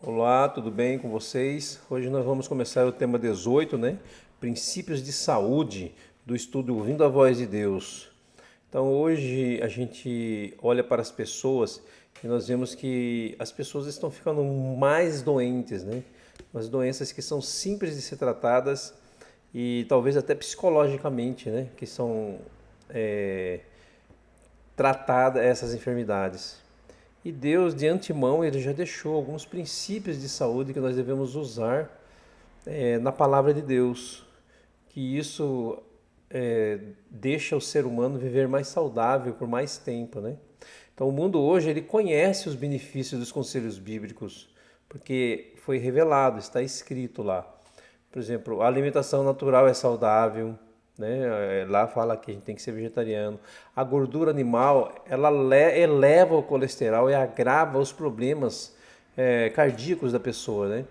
Olá, tudo bem com vocês? Hoje nós vamos começar o tema 18, né? Princípios de saúde do estudo Ouvindo a Voz de Deus. Então hoje a gente olha para as pessoas e nós vemos que as pessoas estão ficando mais doentes, né? Umas doenças que são simples de ser tratadas e talvez até psicologicamente, né? Que são tratadas essas enfermidades. E Deus, de antemão, Ele já deixou alguns princípios de saúde que nós devemos usar na palavra de Deus. Que isso deixa o ser humano viver mais saudável por mais tempo, né? Então o mundo hoje, ele conhece os benefícios dos conselhos bíblicos, porque foi revelado, está escrito lá. Por exemplo, a alimentação natural é saudável, né? Lá fala que a gente tem que ser vegetariano. A gordura animal, ela eleva o colesterol e agrava os problemas cardíacos da pessoa, né?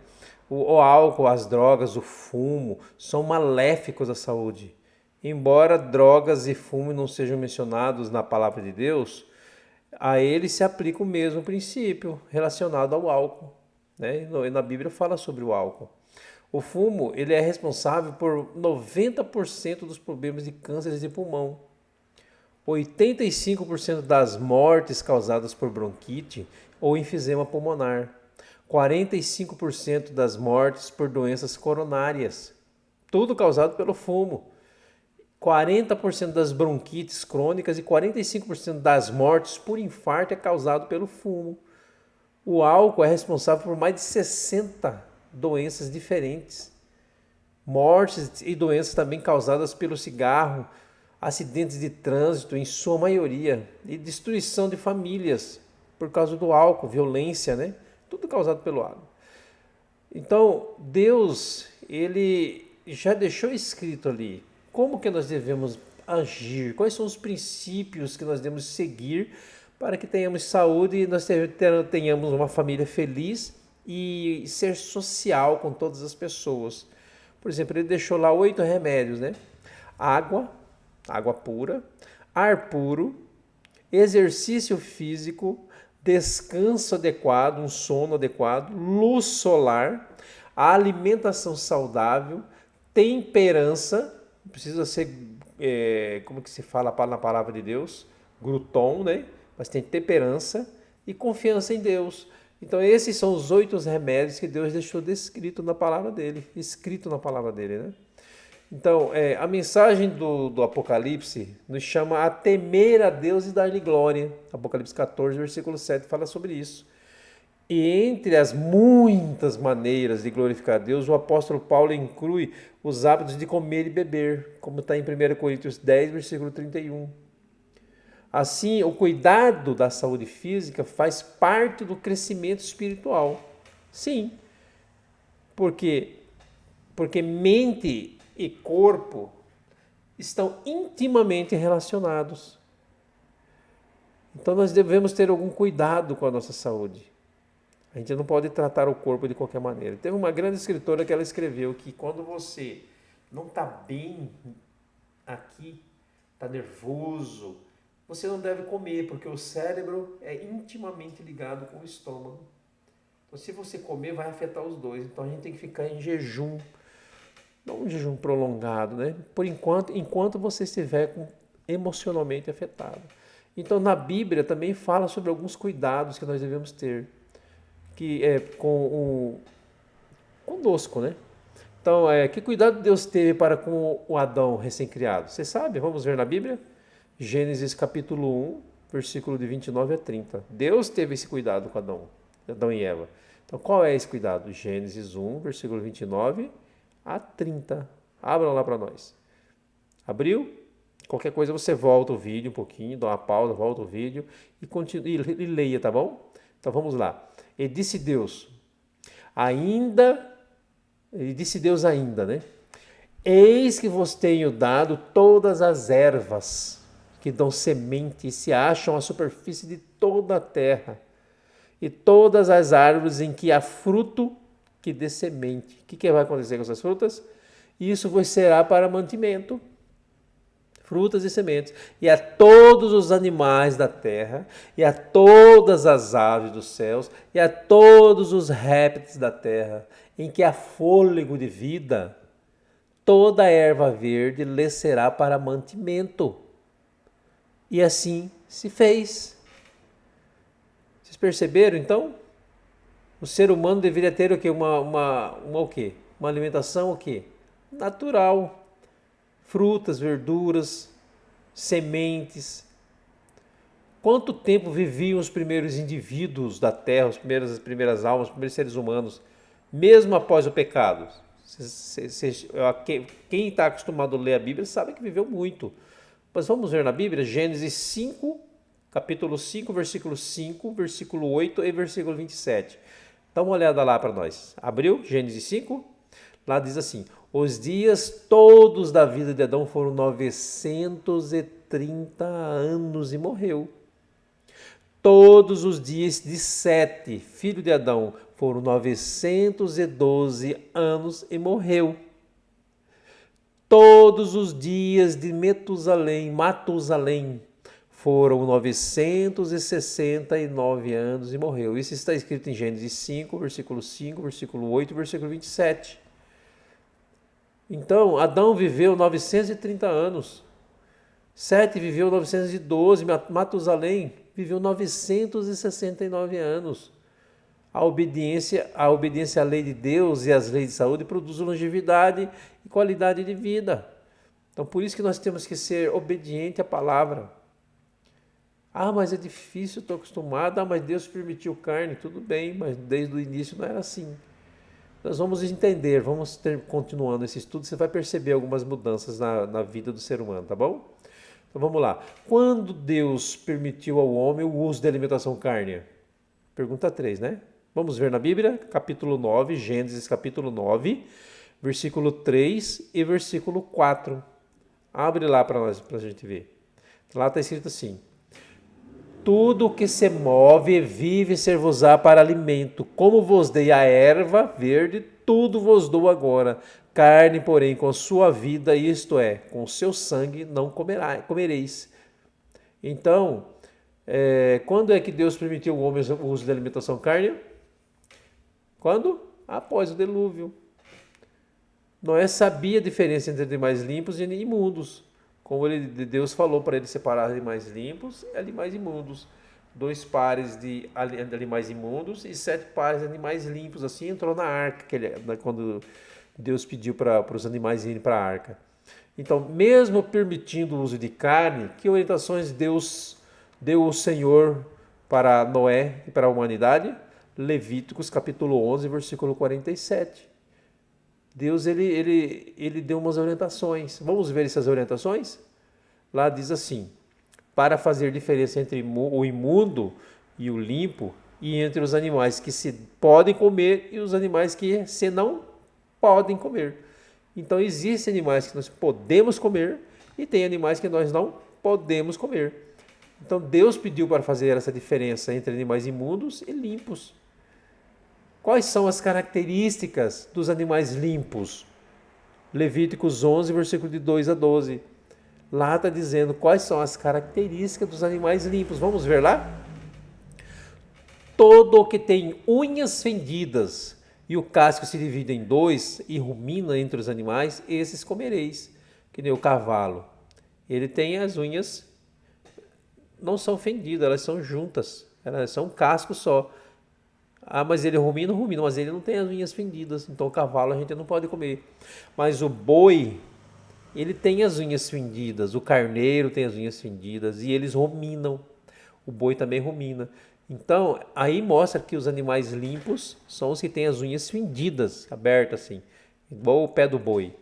O álcool, as drogas, o fumo são maléficos à saúde. Embora drogas e fumo não sejam mencionados na palavra de Deus, a eles se aplica o mesmo princípio relacionado ao álcool, né? E na Bíblia fala sobre o álcool. O fumo, ele é responsável por 90% dos problemas de cânceres de pulmão. 85% das mortes causadas por bronquite ou enfisema pulmonar. 45% das mortes por doenças coronárias. Tudo causado pelo fumo. 40% das bronquites crônicas e 45% das mortes por infarto é causado pelo fumo. O álcool é responsável por mais de 60 doenças diferentes. Mortes e doenças também causadas pelo cigarro, acidentes de trânsito em sua maioria, e destruição de famílias por causa do álcool, violência, né? Tudo causado pelo álcool. Então, Deus, ele já deixou escrito ali como que nós devemos agir, quais são os princípios que nós devemos seguir para que tenhamos saúde e nós tenhamos uma família feliz e ser social com todas as pessoas. Por exemplo, ele deixou lá 8 remédios, né? Água pura, ar puro, exercício físico, descanso adequado, um sono adequado, luz solar, alimentação saudável, temperança, não precisa ser, como que se fala na palavra de Deus, glutão, né? Mas tem temperança e confiança em Deus. Então esses são os 8 remédios que Deus deixou descrito na palavra dele, escrito na palavra dele, né? Então, a mensagem do Apocalipse nos chama a temer a Deus e dar-lhe glória. Apocalipse 14, versículo 7 fala sobre isso. E entre as muitas maneiras de glorificar a Deus, o apóstolo Paulo inclui os hábitos de comer e beber, como está em 1 Coríntios 10, versículo 31. Assim, o cuidado da saúde física faz parte do crescimento espiritual. Sim, porque mente e corpo estão intimamente relacionados. Então nós devemos ter algum cuidado com a nossa saúde. A gente não pode tratar o corpo de qualquer maneira. Teve uma grande escritora que ela escreveu que quando você não está bem aqui, está nervoso, você não deve comer, porque o cérebro é intimamente ligado com o estômago. Então, se você comer, vai afetar os dois. Então, a gente tem que ficar em jejum. Não um jejum prolongado, né? Por enquanto você estiver emocionalmente afetado. Então, na Bíblia também fala sobre alguns cuidados que nós devemos ter, que é conosco, né? Então, que cuidado Deus teve para com o Adão recém-criado? Você sabe? Vamos ver na Bíblia? Gênesis capítulo 1, versículo de 29 a 30. Deus teve esse cuidado com Adão e Eva. Então, qual é esse cuidado? Gênesis 1, versículo 29 a 30. Abram lá para nós. Abriu? Qualquer coisa você volta o vídeo um pouquinho, dá uma pausa, volta o vídeo e continue e leia, tá bom? Então vamos lá. E disse Deus ainda, né? Eis que vos tenho dado todas as ervas que dão semente e se acham à superfície de toda a terra, e todas as árvores em que há fruto que dê semente. O que vai acontecer com essas frutas? Isso vos será para mantimento. frutas e sementes, e a todos os animais da terra, e a todas as aves dos céus, e a todos os répteis da terra, em que há fôlego de vida, toda a erva verde lhe será para mantimento. E assim se fez. Vocês perceberam, então? O ser humano deveria ter o quê? O quê? Uma alimentação o quê? Natural. Frutas, verduras, sementes. Quanto tempo viviam os primeiros indivíduos da Terra, as primeiras almas, os primeiros seres humanos, mesmo após o pecado? Quem está acostumado a ler a Bíblia sabe que viveu muito. Mas vamos ver na Bíblia, Gênesis 5, capítulo 5, versículo 5, versículo 8 e versículo 27. Dá uma olhada lá para nós. Abriu? Gênesis 5? Lá diz assim: os dias todos da vida de Adão foram 930 anos e morreu. Todos os dias de Sete, filho de Adão, foram 912 anos e morreu. Todos os dias de Matusalém, foram 969 anos e morreu. Isso está escrito em Gênesis 5, versículo 5, versículo 8 e versículo 27. Então, Adão viveu 930 anos. Sete viveu 912, Matusalém viveu 969 anos. A obediência à lei de Deus e às leis de saúde produz longevidade e qualidade de vida. Então, por isso que nós temos que ser obediente à palavra. Ah, mas é difícil, estou acostumado. Ah, mas Deus permitiu carne. Tudo bem, mas desde o início não era assim. Nós vamos entender, continuando esse estudo, você vai perceber algumas mudanças na vida do ser humano, tá bom? Então vamos lá. Quando Deus permitiu ao homem o uso da alimentação cárnea? Pergunta 3, né? Vamos ver na Bíblia, capítulo 9, Gênesis capítulo 9, versículo 3 e versículo 4. Abre lá para nós, para a gente ver. Lá está escrito assim: tudo que se move e vive ser-vos-á para alimento, como vos dei a erva verde, tudo vos dou agora. Carne, porém, com sua vida, isto é, com seu sangue, não comereis. Então, quando é que Deus permitiu ao homem o uso da alimentação cárnea? Quando? Após o dilúvio. Noé sabia a diferença entre animais limpos e imundos. Como Deus falou para ele separar animais limpos e animais imundos. 2 pares de animais imundos e 7 pares de animais limpos. Assim entrou na arca, quando Deus pediu para os animais irem para a arca. Então, mesmo permitindo o uso de carne, que orientações Deus deu o Senhor para Noé e para a humanidade? Levíticos capítulo 11, versículo 47. Deus ele deu umas orientações. Vamos ver essas orientações? Lá diz assim: para fazer diferença entre o imundo e o limpo, e entre os animais que se podem comer e os animais que se não podem comer. Então existem animais que nós podemos comer e tem animais que nós não podemos comer. Então Deus pediu para fazer essa diferença entre animais imundos e limpos. Quais são as características dos animais limpos? Levíticos 11, versículo de 2 a 12. Lá está dizendo quais são as características dos animais limpos. Vamos ver lá? Todo o que tem unhas fendidas e o casco se divide em 2 e rumina entre os animais, esses comereis. Que nem o cavalo. Ele tem as unhas, não são fendidas, elas são juntas. Elas são um casco só. Ah, mas ele rumina, mas ele não tem as unhas fendidas. Então o cavalo a gente não pode comer. Mas o boi, ele tem as unhas fendidas. O carneiro tem as unhas fendidas e eles ruminam. O boi também rumina. Então, aí mostra que os animais limpos são os que têm as unhas fendidas, abertas assim, igual o pé do boi,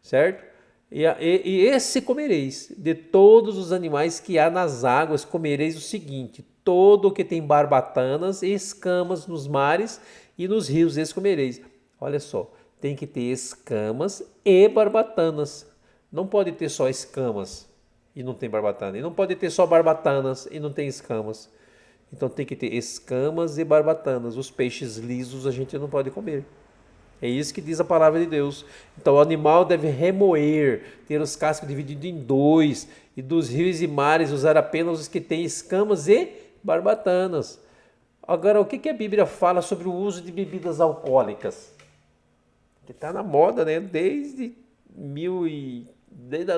certo? E esse comereis, de todos os animais que há nas águas, comereis o seguinte: todo o que tem barbatanas e escamas nos mares e nos rios, esse comereis. Olha só, tem que ter escamas e barbatanas. Não pode ter só escamas e não tem barbatana. E não pode ter só barbatanas e não tem escamas. Então tem que ter escamas e barbatanas. Os peixes lisos a gente não pode comer. É isso que diz a palavra de Deus. Então o animal deve remoer, ter os cascos divididos em dois, e dos rios e mares usar apenas os que têm escamas e barbatanas. Agora, o que a Bíblia fala sobre o uso de bebidas alcoólicas? Que está na moda, né? Desde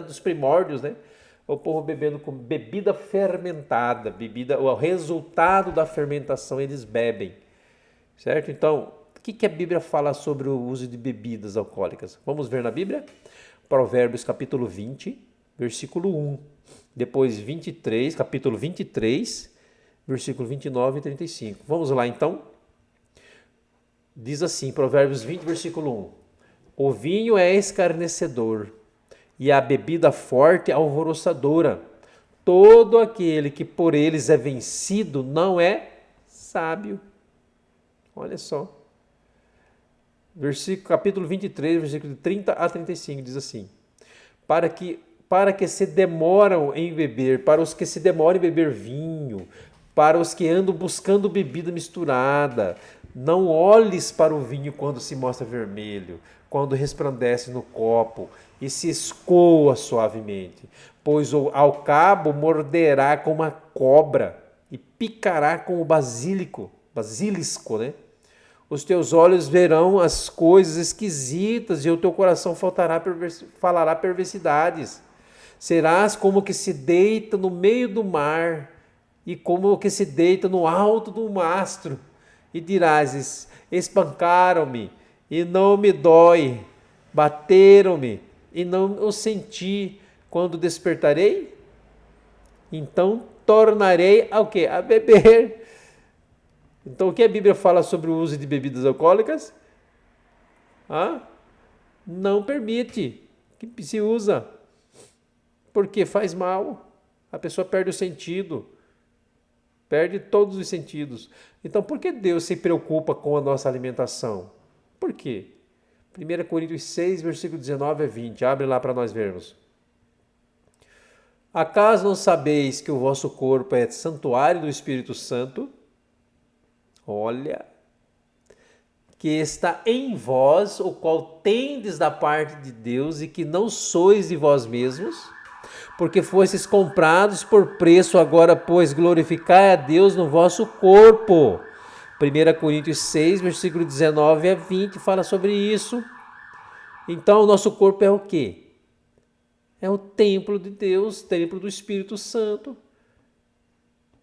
os primórdios, né? O povo bebendo com bebida fermentada, o resultado da fermentação eles bebem, certo? Então, o que a Bíblia fala sobre o uso de bebidas alcoólicas? Vamos ver na Bíblia? Provérbios capítulo 20, versículo 1. Depois capítulo 23, versículo 29 e 35. Vamos lá então? Diz assim, Provérbios 20, versículo 1. O vinho é escarnecedor e a bebida forte alvoroçadora. Todo aquele que por eles é vencido não é sábio. Olha só. Capítulo 23, versículo 30 a 35 diz assim. Para que se demoram em beber, para os que se demoram em beber vinho, para os que andam buscando bebida misturada, não olhes para o vinho quando se mostra vermelho, quando resplandece no copo e se escoa suavemente, pois ao cabo morderá como a cobra e picará como o basilisco, né? Os teus olhos verão as coisas esquisitas e o teu coração falará perversidades. Serás como que se deita no meio do mar e como que se deita no alto do mastro. E dirás, espancaram-me e não me dói, bateram-me e não o senti. Quando despertarei, então tornarei ao quê? A beber. Então o que a Bíblia fala sobre o uso de bebidas alcoólicas? Não permite que se usa, porque faz mal. A pessoa perde o sentido. Perde todos os sentidos. Então, por que Deus se preocupa com a nossa alimentação? Por quê? 1 Coríntios 6, versículo 19 a 20. Abre lá para nós vermos. Acaso não sabeis que o vosso corpo é santuário do Espírito Santo? Olha, que está em vós, o qual tendes da parte de Deus e que não sois de vós mesmos? Porque fostes comprados por preço, agora, pois, glorificai a Deus no vosso corpo. 1 Coríntios 6, versículo 19 a 20, fala sobre isso. Então, o nosso corpo é o quê? É o templo de Deus, templo do Espírito Santo.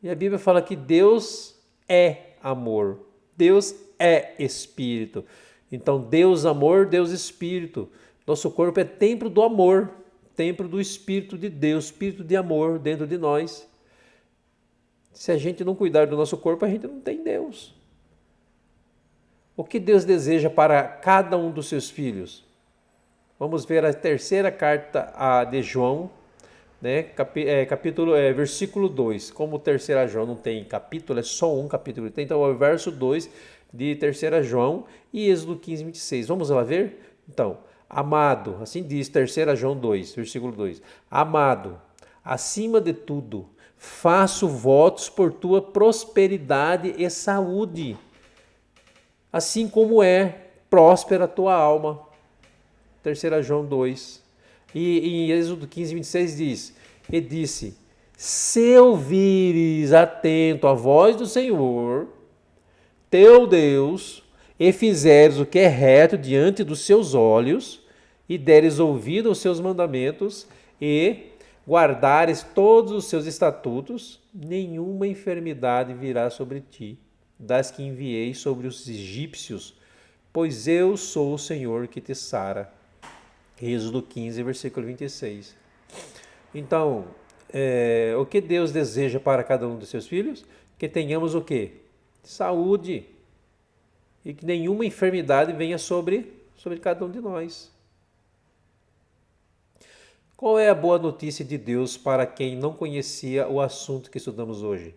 E a Bíblia fala que Deus é amor. Deus é Espírito. Então, Deus amor, Deus Espírito. Nosso corpo é templo do amor. Templo do Espírito de Deus, Espírito de amor dentro de nós. Se a gente não cuidar do nosso corpo, a gente não tem Deus. O que Deus deseja para cada um dos seus filhos? Vamos ver a terceira carta de João, né? Versículo 2. Como terceira João não tem capítulo, é só um capítulo. Então é o verso 2 de terceira João e Êxodo 15, 26. Vamos lá ver? Então, amado, assim diz 3 João 2, versículo 2. Amado, acima de tudo, faço votos por tua prosperidade e saúde, assim como é próspera a tua alma. 3 João 2. E em Êxodo 15, 26 diz, e disse, se ouvires atento a voz do Senhor, teu Deus, e fizeres o que é reto diante dos seus olhos, e deres ouvido aos seus mandamentos, e guardares todos os seus estatutos, nenhuma enfermidade virá sobre ti, das que enviei sobre os egípcios, pois eu sou o Senhor que te sara. Êxodo 15, versículo 26. Então, o que Deus deseja para cada um dos seus filhos? Que tenhamos o quê? Saúde. E que nenhuma enfermidade venha sobre cada um de nós. Qual é a boa notícia de Deus para quem não conhecia o assunto que estudamos hoje?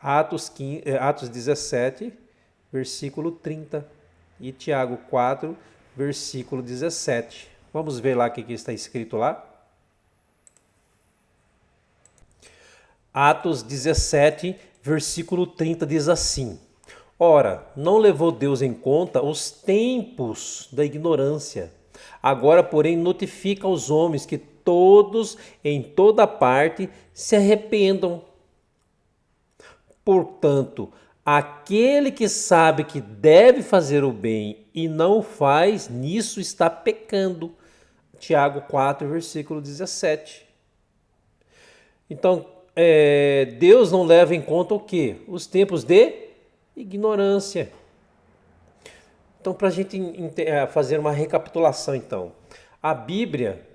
Atos 17, versículo 30 e Tiago 4, versículo 17. Vamos ver lá o que está escrito lá? Atos 17, versículo 30 diz assim: Ora, não levou Deus em conta os tempos da ignorância. Agora, porém, notifica aos homens que todos, em toda parte, se arrependam. Portanto, aquele que sabe que deve fazer o bem e não o faz, nisso está pecando. Tiago 4, versículo 17. Então, Deus não leva em conta o quê? Os tempos de ignorância. Então, para a gente fazer uma recapitulação, então, a Bíblia,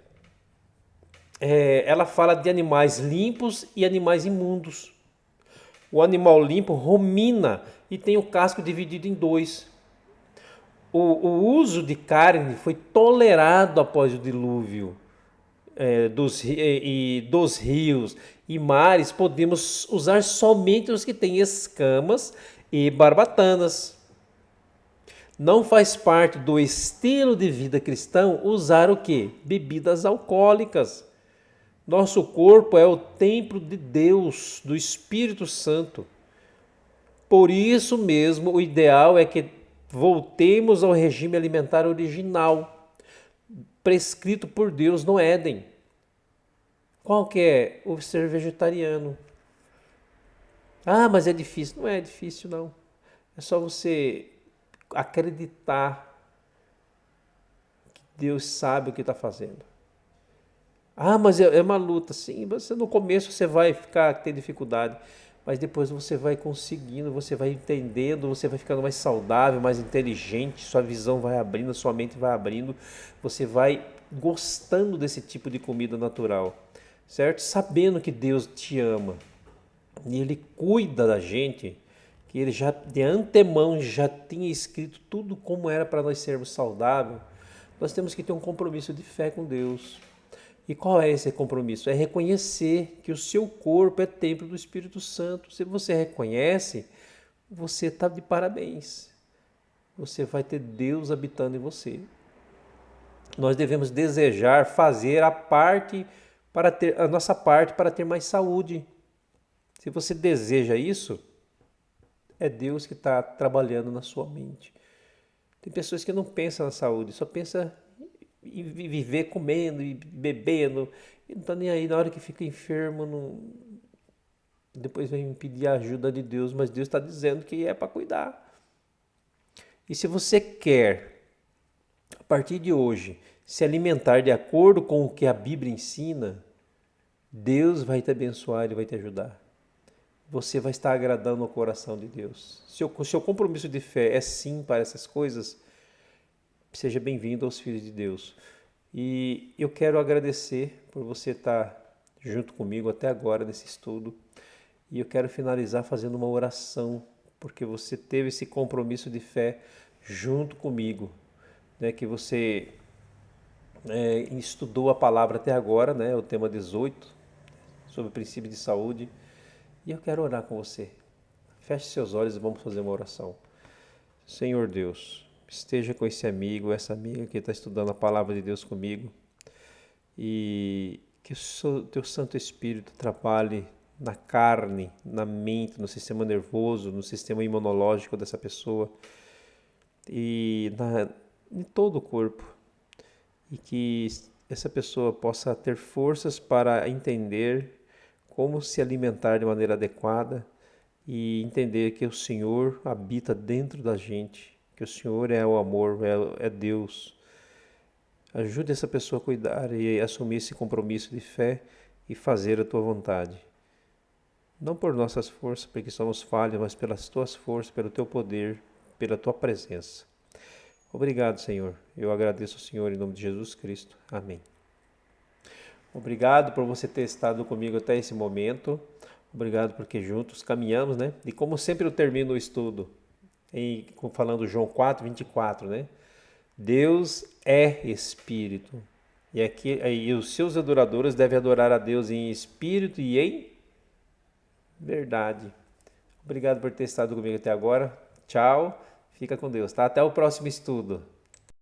ela fala de animais limpos e animais imundos. O animal limpo rumina e tem o casco dividido em dois. O uso de carne foi tolerado após o dilúvio dos rios e mares. Podemos usar somente os que têm escamas e barbatanas. Não faz parte do estilo de vida cristão usar o quê? Bebidas alcoólicas. Nosso corpo é o templo de Deus, do Espírito Santo. Por isso mesmo, o ideal é que voltemos ao regime alimentar original, prescrito por Deus no Éden. Qual que é? O ser vegetariano. Ah, mas é difícil. Não é difícil, não. É só você acreditar que Deus sabe o que está fazendo. Ah, mas é uma luta. Sim, no começo você vai ter dificuldade, mas depois você vai conseguindo, você vai entendendo, você vai ficando mais saudável, mais inteligente, sua visão vai abrindo, sua mente vai abrindo, você vai gostando desse tipo de comida natural, certo? Sabendo que Deus te ama e Ele cuida da gente, que Ele já de antemão já tinha escrito tudo como era para nós sermos saudáveis. Nós temos que ter um compromisso de fé com Deus. E qual é esse compromisso? É reconhecer que o seu corpo é templo do Espírito Santo. Se você reconhece, você está de parabéns. Você vai ter Deus habitando em você. Nós devemos desejar fazer a nossa parte para ter mais saúde. Se você deseja isso, é Deus que está trabalhando na sua mente. Tem pessoas que não pensam na saúde, só pensam e viver comendo e bebendo, e não está nem aí. Na hora que fica enfermo, não... depois vem pedir a ajuda de Deus, mas Deus está dizendo que é para cuidar. E se você quer, a partir de hoje, se alimentar de acordo com o que a Bíblia ensina, Deus vai te abençoar, Ele vai te ajudar. Você vai estar agradando o coração de Deus. Se o seu compromisso de fé é sim para essas coisas, seja bem-vindo aos filhos de Deus. E eu quero agradecer por você estar junto comigo até agora nesse estudo. E eu quero finalizar fazendo uma oração, porque você teve esse compromisso de fé junto comigo, né? Que você estudou a palavra até agora, né? O tema 18, sobre o princípio de saúde. E eu quero orar com você. Feche seus olhos e vamos fazer uma oração. Senhor Deus, esteja com esse amigo, essa amiga que está estudando a palavra de Deus comigo, e que o teu Santo Espírito trabalhe na carne, na mente, no sistema nervoso, no sistema imunológico dessa pessoa e em todo o corpo, e que essa pessoa possa ter forças para entender como se alimentar de maneira adequada e entender que o Senhor habita dentro da gente, que o Senhor é o amor, é Deus. Ajude essa pessoa a cuidar e assumir esse compromisso de fé e fazer a tua vontade. Não por nossas forças, porque somos falhos, mas pelas tuas forças, pelo teu poder, pela tua presença. Obrigado, Senhor. Eu agradeço ao Senhor em nome de Jesus Cristo. Amém. Obrigado por você ter estado comigo até esse momento. Obrigado porque juntos caminhamos, né? E como sempre eu termino o estudo falando João 4, 24, né? Deus é Espírito. E os seus adoradores devem adorar a Deus em Espírito e em verdade. Obrigado por ter estado comigo até agora. Tchau. Fica com Deus, tá? Até o próximo estudo.